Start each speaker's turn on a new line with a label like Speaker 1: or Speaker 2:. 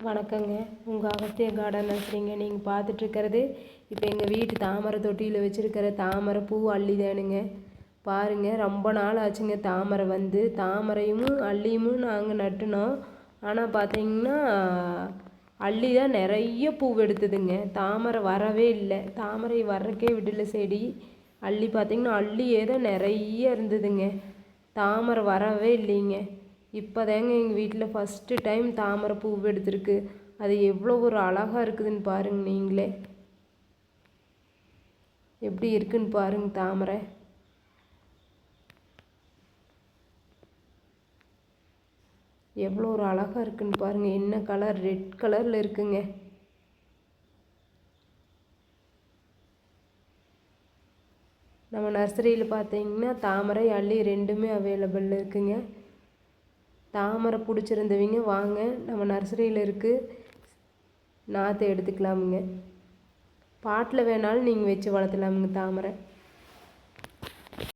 Speaker 1: வணக்கங்க. உங்கள் அகத்திய கார்டன் நர்சரிங்க. நீங்கள் பார்த்துட்ருக்கிறது இப்போ எங்கள் வீட்டு தாமரை தொட்டியில் வச்சுருக்கிற தாமரை பூ அள்ளி தானுங்க. பாருங்கள், ரொம்ப நாள் ஆச்சுங்க தாமரை வந்து. தாமரையும் அள்ளியும் நாங்கள் நட்டுனோம். ஆனால் பார்த்தீங்கன்னா அள்ளி தான் நிறைய பூ எடுத்ததுங்க. தாமரை வரவே இல்லை. தாமரை வர்றக்கே விடல செடி. அள்ளி பார்த்திங்கன்னா அள்ளியே தான் நிறைய இருந்ததுங்க. தாமரை வரவே இல்லைங்க. இப்போதாங்க எங்கள் வீட்டில் ஃபஸ்ட்டு டைம் தாமரை பூ எடுத்துருக்கு. அது எவ்வளோ ஒரு அழகாக இருக்குதுன்னு பாருங்கள். நீங்களே எப்படி இருக்குன்னு பாருங்கள். தாமரை எவ்வளோ ஒரு அழகாக இருக்குன்னு பாருங்கள். என்ன கலர்? ரெட் கலரில் இருக்குங்க. நம்ம நர்சரியில் பார்த்தீங்கன்னா தாமரை அள்ளி ரெண்டுமே அவைலபிள் இருக்குங்க. தாமரை பிடிச்சிருந்தவங்க வாங்க, நம்ம நர்சரியில் இருக்குது, நாற்று எடுத்துக்கலாமுங்க. பாட்டில் வேணாலும் நீங்கள் வச்சு வளர்த்தலாமுங்க தாமரை.